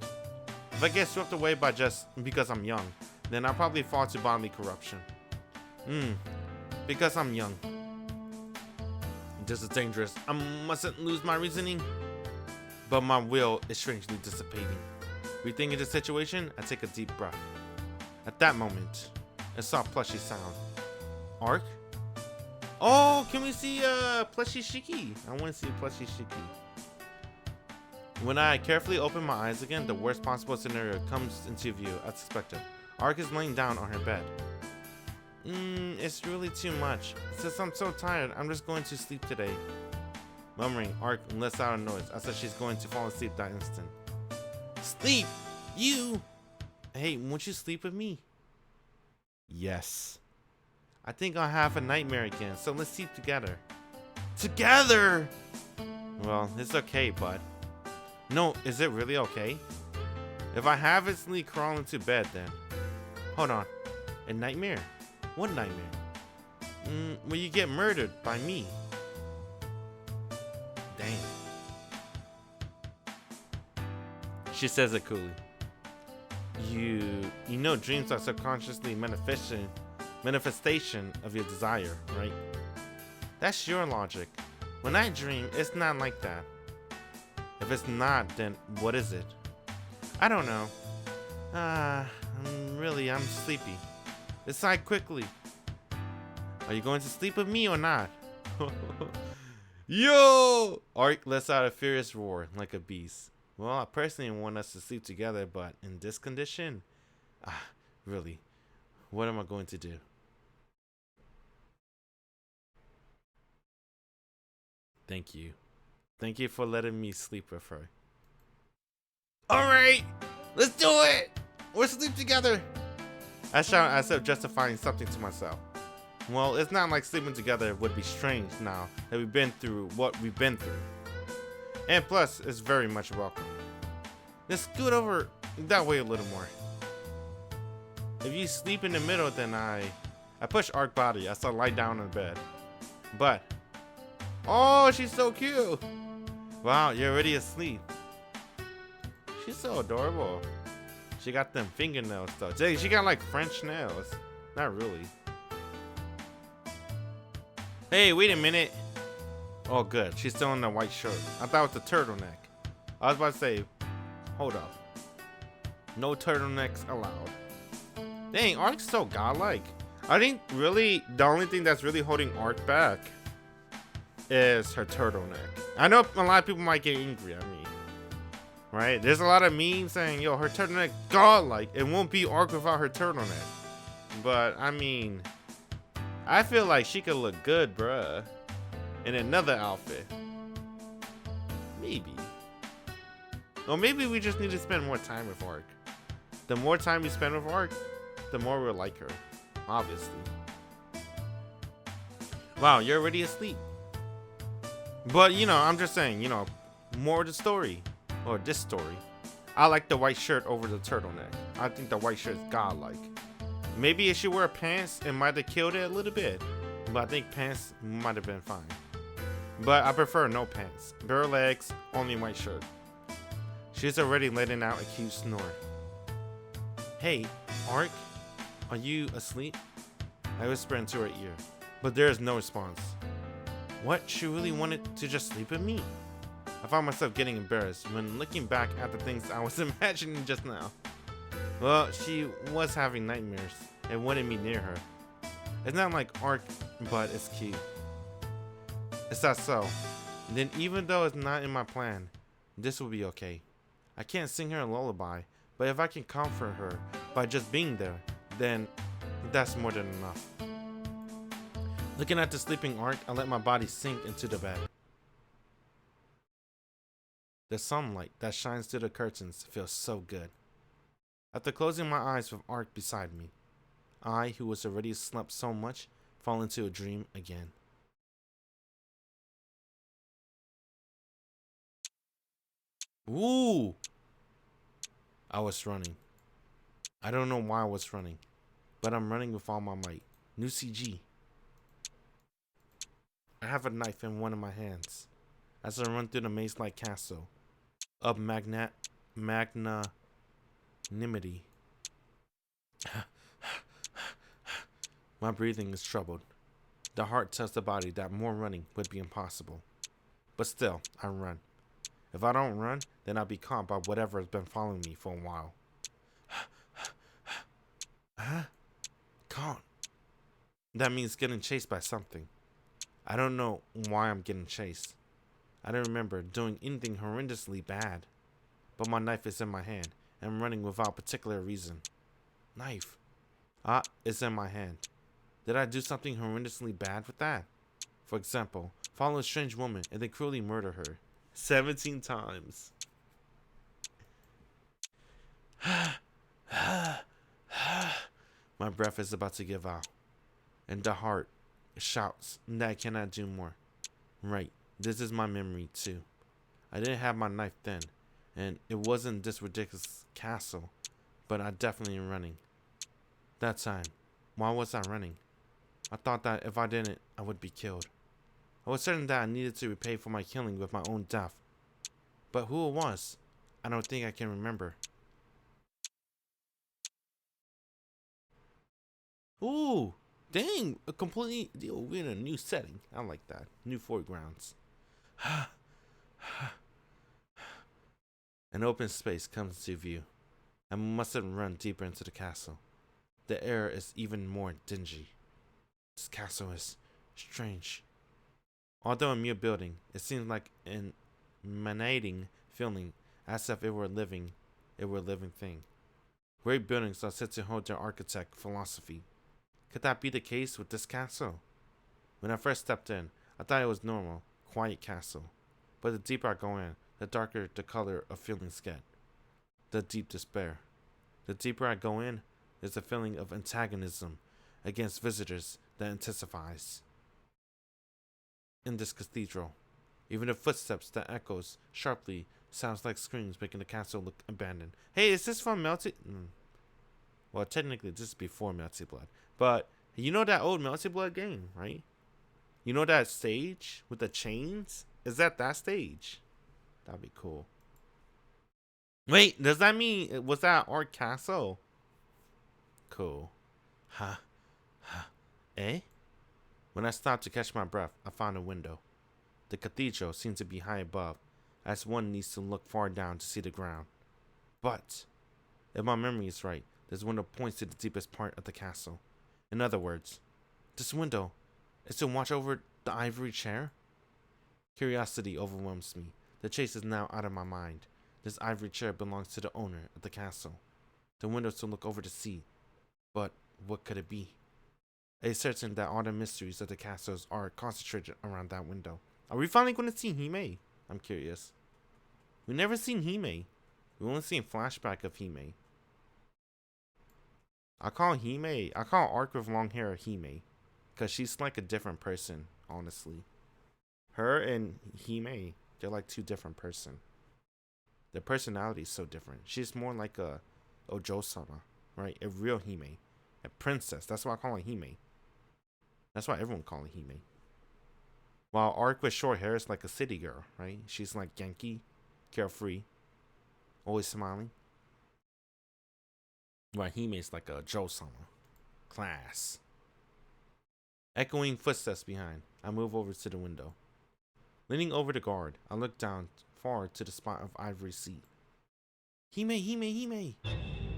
If I get swept away by just because I'm young, then I'll probably fall to bodily corruption. Because I'm young. This is dangerous. I mustn't lose my reasoning. But my will is strangely dissipating. Rethinking the situation, I take a deep breath. At that moment, a soft plushy sound. Arc? Oh, can we see plushie Shiki? I want to see plushie Shiki. When I carefully open my eyes again, the worst possible scenario comes into view as expected. Ark is laying down on her bed. It's really too much. Since I'm so tired, I'm just going to sleep today. Murmuring, Ark lets out a noise as if she's going to fall asleep that instant. Sleep! You! Hey, won't you sleep with me? Yes. I think I'll have a nightmare again, so let's sleep together. Together! Well, it's okay, bud. No, is it really okay? If I have it sleep crawl into bed, then. Hold on. A nightmare? What nightmare? Will you get murdered by me? Damn. She says it coolly. You know dreams are subconsciously manifestation of your desire, right? That's your logic. When I dream, it's not like that. If it's not, then what is it? I don't know. I'm sleepy. Decide quickly. Are you going to sleep with me or not? Yo! Ark lets out a furious roar like a beast. Well, I personally want us to sleep together, but in this condition? Really? What am I going to do? Thank you. Thank you for letting me sleep with her. Alright! Let's do it! We'll sleep together! I shout as if justifying something to myself. Well, it's not like sleeping together would be strange now that we've been through what we've been through. And plus, it's very much welcome. Let's scoot over that way a little more. If you sleep in the middle, then I push Ark body as I lie down in bed. But, oh, she's so cute. Wow, you're already asleep. She's so adorable. She got them fingernails though. Dang, she got like French nails. Not really. Hey, wait a minute. Oh, good. She's still in the white shirt. I thought it was the turtleneck. I was about to say, hold up. No turtlenecks allowed. Dang, Ark's so godlike. I think really the only thing that's really holding Ark back is her turtleneck. I know a lot of people might get angry at me. Right? There's a lot of memes saying, yo, her turtleneck godlike. It won't be Ark without her turtleneck. But, I mean, I feel like she could look good, bruh, in another outfit. Maybe. Or maybe we just need to spend more time with Ark. The more time we spend with Ark, the more we'll like her. Obviously. Wow, you're already asleep. But, you know, I'm just saying, you know, more of the story. Or this story. I like the white shirt over the turtleneck. I think the white shirt is godlike. Maybe if she wore pants, it might have killed it a little bit. But I think pants might have been fine. But I prefer no pants. Bare legs, only white shirt. She's already letting out a cute snore. Hey, Ark, are you asleep? I whisper into her ear, but there is no response. What? She really wanted to just sleep with me? I found myself getting embarrassed when looking back at the things I was imagining just now. Well, she was having nightmares and wanted me near her. It's not like Ark, but it's cute. Is that so? Then even though it's not in my plan, this will be okay. I can't sing her a lullaby, but if I can comfort her by just being there, then that's more than enough. Looking at the sleeping Ark, I let my body sink into the bed. The sunlight that shines through the curtains feels so good. After closing my eyes with Ark beside me, I, who was already slept so much, fall into a dream again. Ooh! I was running. I don't know why I was running, but I'm running with all my might. New CG. I have a knife in one of my hands as I run through the maze-like castle of magnanimity. My breathing is troubled. The heart tells the body that more running would be impossible. But still, I run. If I don't run, then I'll be caught by whatever has been following me for a while. Huh? Caught. That means getting chased by something. I don't know why I'm getting chased. I don't remember doing anything horrendously bad. But my knife is in my hand, and I'm running without particular reason. Knife. Ah, it's in my hand. Did I do something horrendously bad with that? For example, follow a strange woman and then cruelly murder her. 17 times. My breath is about to give out. And the heart shouts that I cannot do more. Right, this is my memory too. I didn't have my knife then, and it wasn't this ridiculous castle, but I definitely am running. That time, why was I running? I thought that if I didn't, I would be killed. I was certain that I needed to repay for my killing with my own death. But who it was, I don't think I can remember. Ooh, dang, a completely, we're in a new setting. I like that. New foregrounds. An open space comes into view. I mustn't run deeper into the castle. The air is even more dingy. This castle is strange. Although a mere building, it seems like an emanating feeling, as if it were a living thing. Great buildings are said to hold their architect philosophy. Could that be the case with this castle? When I first stepped in, I thought it was normal, quiet castle. But the deeper I go in, the darker the color of feelings get. The deep despair. The deeper I go in, there's a feeling of antagonism against visitors that intensifies. In this cathedral, even the footsteps that echoes sharply sounds like screams, making the castle look abandoned. Hey, is this from Melty? Well, technically this is before Melty Blood, but you know that old Melty Blood game, right? You know that stage with the chains? Is that stage? That'd be cool. Wait, does that mean was that our castle? Cool. Huh? Eh? When I stopped to catch my breath, I found a window. The cathedral seemed to be high above, as one needs to look far down to see the ground. But, if my memory is right, this window points to the deepest part of the castle. In other words, this window is to watch over the ivory chair? Curiosity overwhelms me. The chase is now out of my mind. This ivory chair belongs to the owner of the castle. The window is to look over the sea. But what could it be? It is certain that all the mysteries of the castles are concentrated around that window. Are we finally going to see Hime? I'm curious. We've never seen Hime. We've only seen flashback of Hime. I call Arc with long hair Hime. Because she's like a different person, honestly. Her and Hime, they're like two different person. Their personality is so different. She's more like a Ojo-sama, right? A real Hime. A princess. That's why I call her Hime. That's why everyone calls her Hime. While Arc with short hair is like a city girl, right? She's like Genki, carefree, always smiling. While Hime is like a Jo-sama, class. Echoing footsteps behind, I move over to the window. Leaning over the guard, I look down far to the spot of ivory seat. Hime!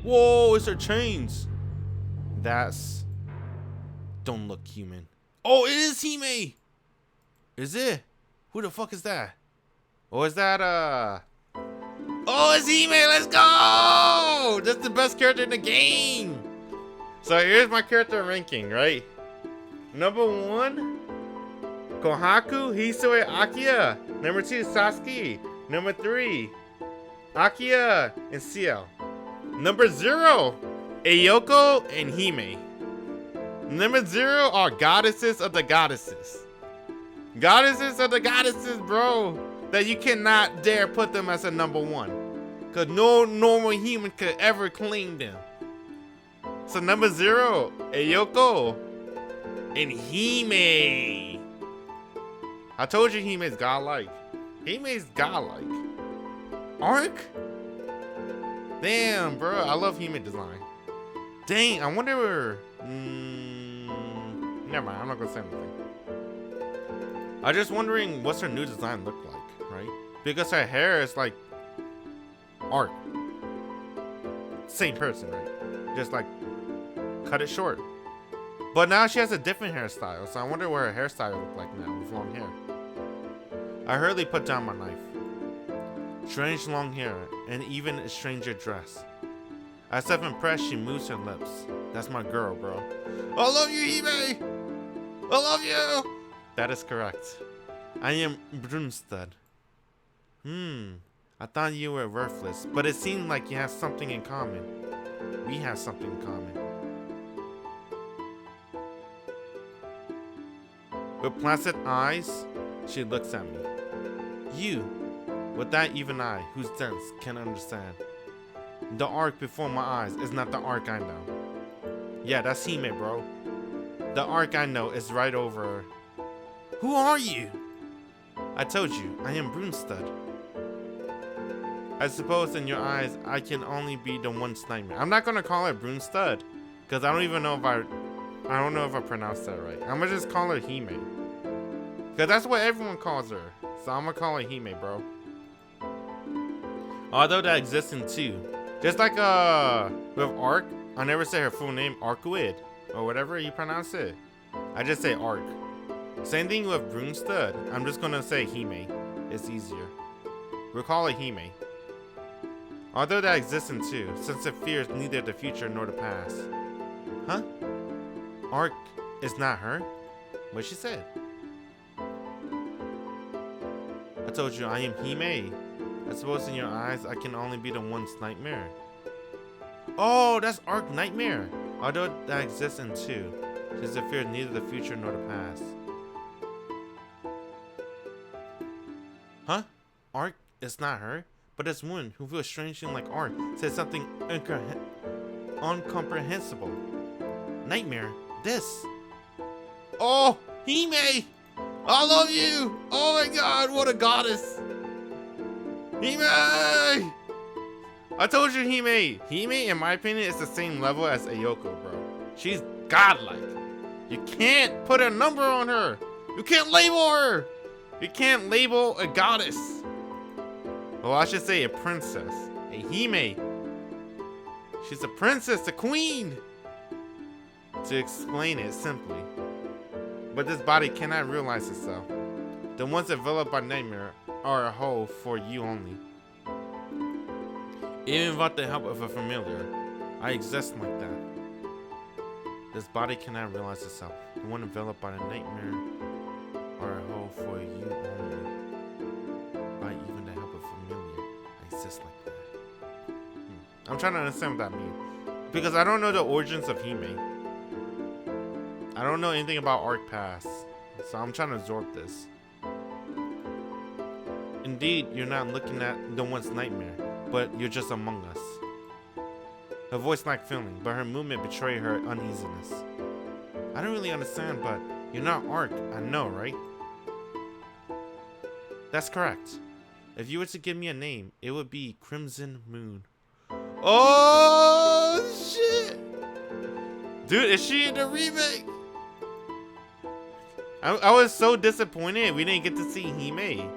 Whoa, it's her chains! That's... Don't look human. Oh, it is Hime! Is it? Who the fuck is that? Or is that, Oh, it's Hime! Let's go! That's the best character in the game! So here's my character ranking, right? Number 1, Kohaku Hisue Akiya. Number 2, Sasuke. Number 3, Akiya and Ciel. Number 0, Ayoko and Hime. Number 0 are goddesses of the goddesses. Goddesses of the goddesses, bro. That you cannot dare put them as a number 1. Because no normal human could ever claim them. So number 0, Ayoko and Hime. I told you Hime's godlike. Hime's godlike. Arc? Damn, bro. I love Hime design. Dang, I wonder where... never mind, I'm not gonna say anything. I'm just wondering what's her new design look like, right? Because her hair is like Arc. Same person, right? Just like cut it short. But now she has a different hairstyle, so I wonder what her hairstyle look like now with long hair. I hurriedly put down my knife. Strange long hair, and even a stranger dress. As if impressed, she moves her lips. That's my girl, bro. I love you, Hime! I love you! That is correct. I am Brunstad. I thought you were worthless, but it seemed like you have something in common. We have something in common. With placid eyes, she looks at me. You, with that even eye, whose sense can understand. The arc before my eyes is not the arc I know. Yeah, that's Hime, bro. The arc I know is right over her. Who are you? I told you, I am Brunstad. I suppose in your eyes, I can only be the one's nightmare. I'm not gonna call her Brunstad, because I don't even know if I don't know if I pronounced that right. I'm gonna just call her Hime. Because that's what everyone calls her. So I'm gonna call her Hime, bro. Although that exists in two. Just like with Arc, I never say her full name, Arcuid. Or whatever you pronounce it. I just say Arc. Same thing with Brunstad. I'm just gonna say Hime. It's easier. We'll call it Hime. Although that exists in two, since it fears neither the future nor the past. Huh? Arc is not her? What she said? I told you I am Hime. I suppose in your eyes I can only be the one's nightmare. Oh, that's Arc Nightmare. Although that exists in two, since it fears neither the future nor the past. Huh? Arc is not her? But this woman who feels strangely like Arc said something incomprehensible. Nightmare? This? Oh, Hime! I love you! Oh my god, what a goddess! Hime! I told you Hime! Hime, in my opinion, is the same level as Ayoko, bro. She's godlike. You can't put a number on her! You can't label her! You can't label a goddess! Well, I should say a princess. A Hime. She's a princess, a queen! To explain it simply. But this body cannot realize itself. The ones developed by nightmare are a whole for you only. Even without the help of a familiar, I exist like that. This body cannot realize itself. The one developed by the nightmare are a whole for you only. By even the help of familiar, I exist like that. I'm trying to understand what that means. Because I don't know the origins of Hime. I don't know anything about Arc Pass. So I'm trying to absorb this. Indeed, you're not looking at the one's nightmare, but you're just among us. Her voice lacked feeling, but her movement betrayed her uneasiness. I don't really understand, but you're not Arc, I know, right? That's correct. If you were to give me a name, it would be Crimson Moon. Oh, shit! Dude, is she in the remake? I was so disappointed we didn't get to see Hime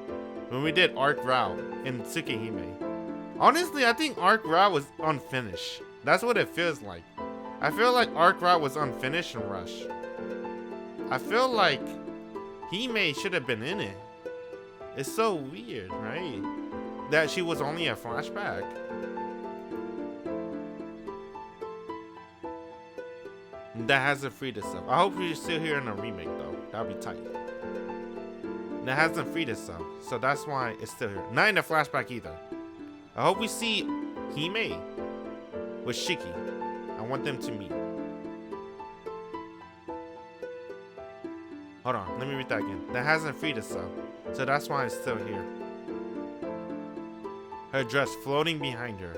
when we did Arc Rao in Tsukihime. Honestly, I think Arc Rao was unfinished. That's what it feels like. I feel like Arc Rao was unfinished and rushed. I feel like Hime should have been in it. It's so weird, right? That she was only a flashback. That hasn't freed itself. I hope you're still here in a remake though. That'll be tight. That hasn't freed itself, so that's why it's still here. Not in the flashback either. I hope we see Hime with Shiki. I want them to meet. Hold on, let me read that again. That hasn't freed itself, so that's why it's still here. Her dress floating behind her.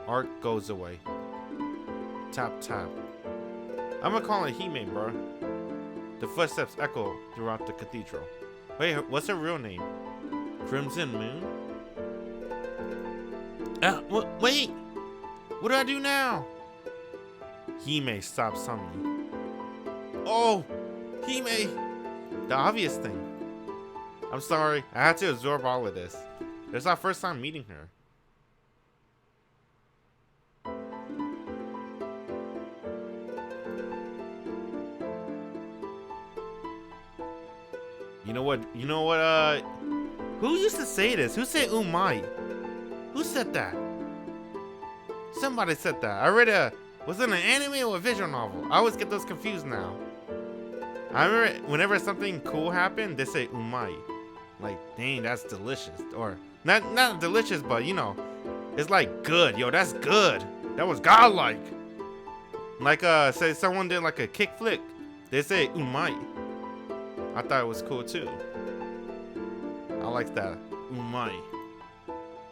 Arc goes away. Tap tap. I'm gonna call it Hime, bro. The footsteps echo throughout the cathedral. Wait, what's her real name? Crimson Moon? Wait! What do I do now? Hime stops suddenly. Oh! Hime! The obvious thing. I'm sorry, I had to absorb all of this. It's our first time meeting her. You know what? You know what? Who used to say this? Who said umai? Who said that? Somebody said that. I read was it an anime or a visual novel? I always get those confused now. I remember whenever something cool happened, they say umai. Like, dang, that's delicious. Or not delicious, but you know, it's like good. Yo, that's good. That was godlike. Like say someone did like a kick flick, they say umai. I thought it was cool too. I like that. Umai.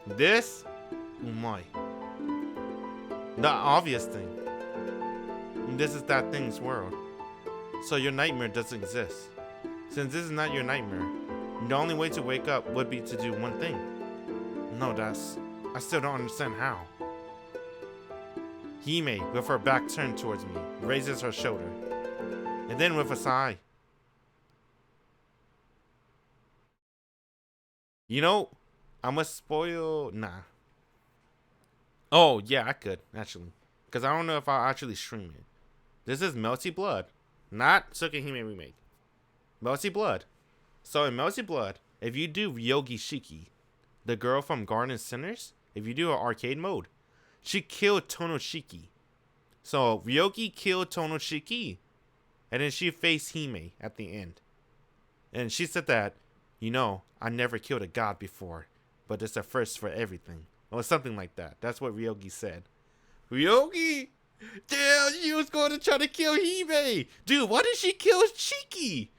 This umai. The obvious thing. This is that thing's world. So your nightmare doesn't exist. Since this is not your nightmare, the only way to wake up would be to do one thing. No, I still don't understand how. Hime, with her back turned towards me, raises her shoulder. And then with a sigh. You know, I'm gonna spoil. Nah. Oh, yeah, I could, actually. Because I don't know if I'll actually stream it. This is Melty Blood. Not Tsukihime Remake. Melty Blood. So in Melty Blood, if you do Ryogi Shiki, the girl from Garden Sinners, if you do an arcade mode, she killed Tohno Shiki. So Ryogi killed Tohno Shiki. And then she faced Hime at the end. And she said that, you know, I never killed a god before, but it's a first for everything. Or something like that. That's what Ryogi said. Ryogi? Damn, she was going to try to kill Hime. Dude, why did she kill Shiki?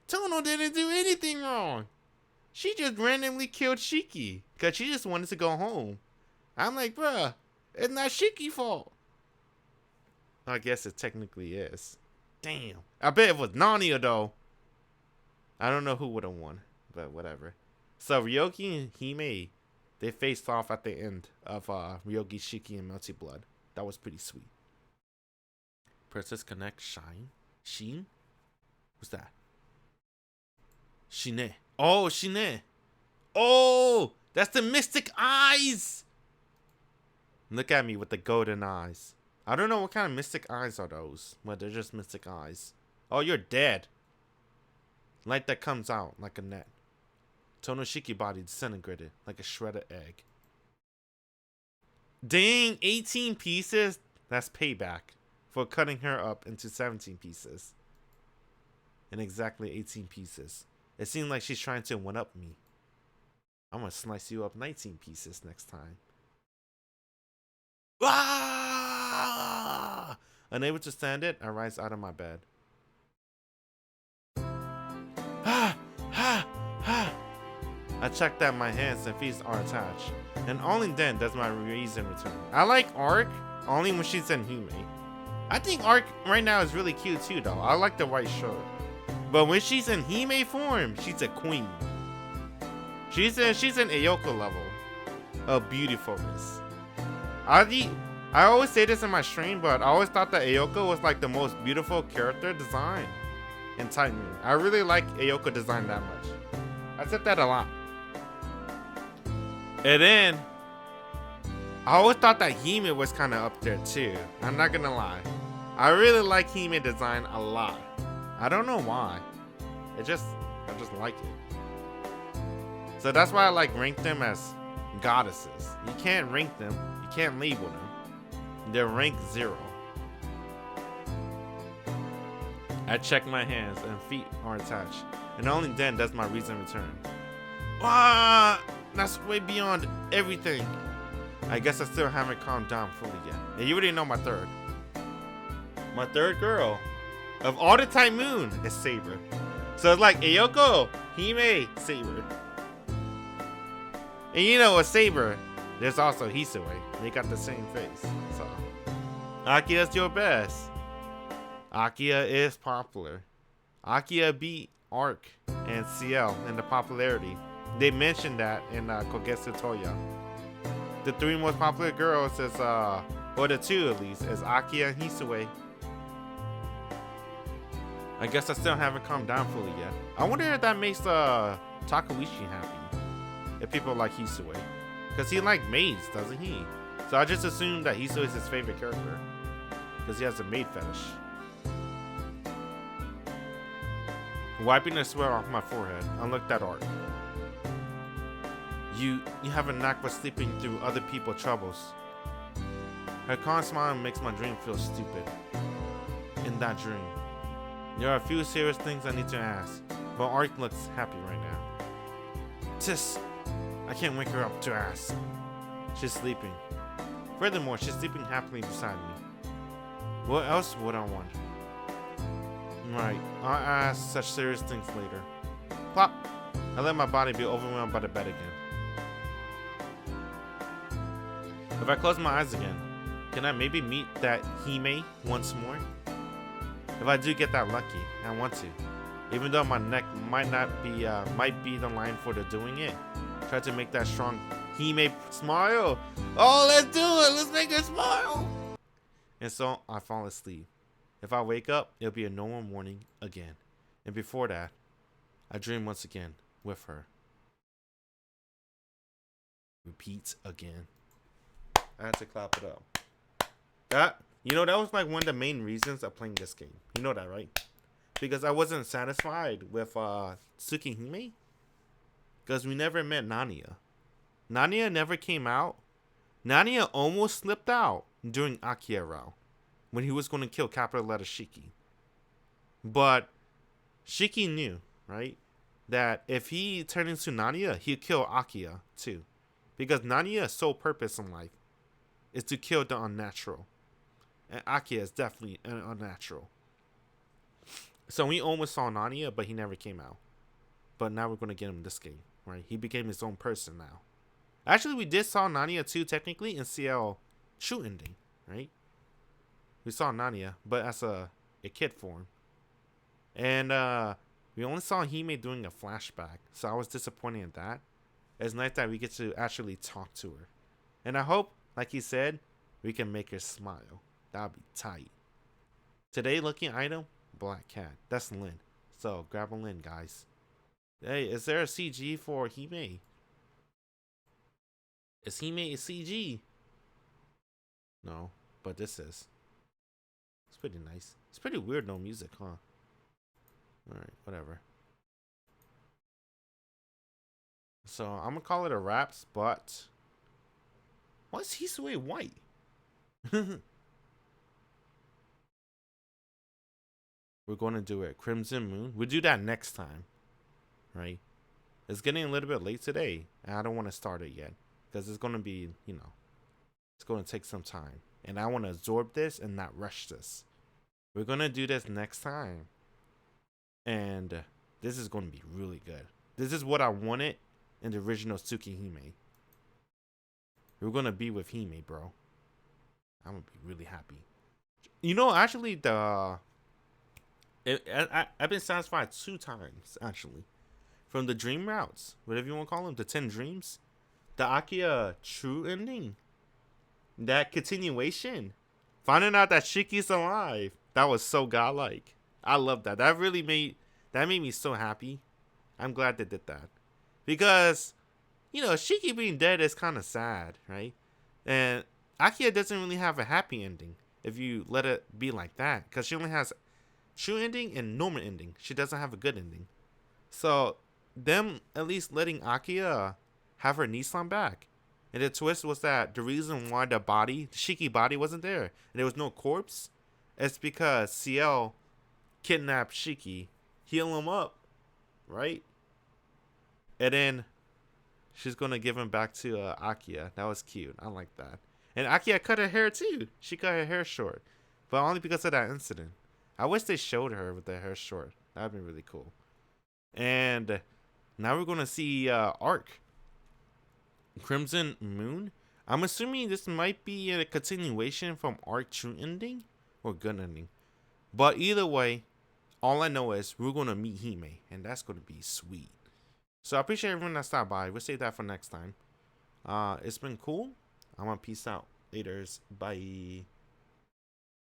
Tohno didn't do anything wrong. She just randomly killed Shiki. Because she just wanted to go home. I'm like, bruh, it's not Shiki's fault. I guess it technically is. Damn. I bet it was Nanaya though. I don't know who would have won. But whatever. So Ryogi and Hime, they faced off at the end of Ryogi Shiki and Melty Blood. That was pretty sweet. Princess Connect Shine? Sheen? What's that? Shine. Oh, Shine. Oh, that's the mystic eyes. Look at me with the golden eyes. I don't know what kind of mystic eyes are those, but they're just mystic eyes. Oh, you're dead. Light that comes out like a net. Tohno Shiki body disintegrated like a shredded egg. Dang, 18 pieces? That's payback for cutting her up into 17 pieces. In exactly 18 pieces. It seems like she's trying to one-up me. I'm gonna slice you up 19 pieces next time. Ah! Unable to stand it, I rise out of my bed. Ah! Ah! Ah! I check that my hands and feet are attached, and only then does my reason return. I like Ark only when she's in Hime. I think Ark right now is really cute too though. I like the white shirt. But when she's in Hime form, she's a queen. She's in Ayoko level of beautifulness. I always say this in my stream, but I always thought that Ayoko was like the most beautiful character design in Type Moon. I really like Ayoko design that much. I said that a lot. And then, I always thought that Hime was kind of up there too. I'm not gonna lie. I really like Hime design a lot. I don't know why. I just like it. So that's why I like rank them as goddesses. You can't rank them. You can't label them. They're rank 0. I check my hands and feet are attached. And only then does my reason return. Ah! That's way beyond everything. I guess I still haven't calmed down fully yet. And you already know my third. My third girl of all the Type Moon is Saber. So it's like Ayoko, Hime, Saber. And you know, with Saber, there's also Hisue. They got the same face. So Akia's your best. Akia is popular. Akia beat Arc and CL in the popularity. They mentioned that in Kagetsu Tohya. The 3 most popular girls is, or the 2 at least, is Akia and Hisue. I guess I still haven't calmed down fully yet. I wonder if that makes Takawishi happy. If people like Hisue. Because he like maids, doesn't he? So I just assumed that Hisue is his favorite character. Because he has a maid fetish. Wiping the sweat off my forehead, I looked at Art. You have a knack for sleeping through other people's troubles. Her calm smile makes my dream feel stupid. In that dream, there are a few serious things I need to ask, but Art looks happy right now. Tis, I can't wake her up to ask. She's sleeping. Furthermore, she's sleeping happily beside me. What else would I want? Right, I'll ask such serious things later. Plop! I let my body be overwhelmed by the bed again. If I close my eyes again, can I maybe meet that Hime once more? If I do get that lucky, I want to. Even though my neck might be the line for the doing it. Try to make that strong Hime smile. Oh, let's do it! Let's make her smile! And so I fall asleep. If I wake up, it'll be a normal morning again. And before that, I dream once again with her. Repeats again. I had to clap it up. That was like one of the main reasons of playing this game. You know that, right? Because I wasn't satisfied with Tsukihime. Because we never met Nanaya. Nanaya never came out. Nanaya almost slipped out during Akiya round, when he was going to kill capital letter Shiki. But Shiki knew, right, that if he turned into Nanaya, he'd kill Akiya too. Because Nanaya's sole purpose in life is to kill the unnatural. And Akiya is definitely an unnatural. So we almost saw Nanaya, but he never came out. But now we're going to get him in this game, right? He became his own person now. Actually, we did saw Nanaya too, technically, in CL True Ending, right? We saw Nanaya, but as a kid form. And we only saw Hime doing a flashback, so I was disappointed in that. It's nice that we get to actually talk to her. And I hope, like he said, we can make her smile. That'll be tight. Today looking item, black cat. That's Len. So grab a Len, guys. Hey, is there a CG for Hime? Is Hime a CG? No, but this is. It's pretty nice. It's pretty weird, no music, huh? Alright, whatever. So, I'm gonna call it a wraps, but... why is Hisue white? We're going to do it. Crimson Moon. We'll do that next time. Right? It's getting a little bit late today. And I don't want to start it yet. Because it's going to be, it's going to take some time. And I want to absorb this and not rush this. We're going to do this next time. And this is going to be really good. This is what I wanted in the original Tsukihime. We're going to be with Hime, bro. I'm going to be really happy. Actually, I've been satisfied 2 times, actually. From the dream routes, whatever you want to call them, the 10 dreams. The Akiya true ending. That continuation. Finding out that Shiki's alive. That was so godlike. I love that. That made me so happy. I'm glad they did that. Because, Shiki being dead is kind of sad, right? And Akiya doesn't really have a happy ending if you let it be like that. Because she only has true ending and normal ending. She doesn't have a good ending. So, them at least letting Akiya have her Nissan back. And the twist was that the reason why the Shiki body wasn't there, and there was no corpse, is because CL kidnapped Shiki, heal him up, right? And then she's going to give him back to Akiya. That was cute. I like that. And Akiya cut her hair too. She cut her hair short. But only because of that incident. I wish they showed her with the hair short. That would be really cool. And now we're going to see Arc. Crimson Moon. I'm assuming this might be a continuation from Arc True Ending or Good Ending. But either way, all I know is we're going to meet Hime. And that's going to be sweet. So I appreciate everyone that stopped by. We'll save that for next time. It's been cool. I'm going to peace out. Laters. Bye.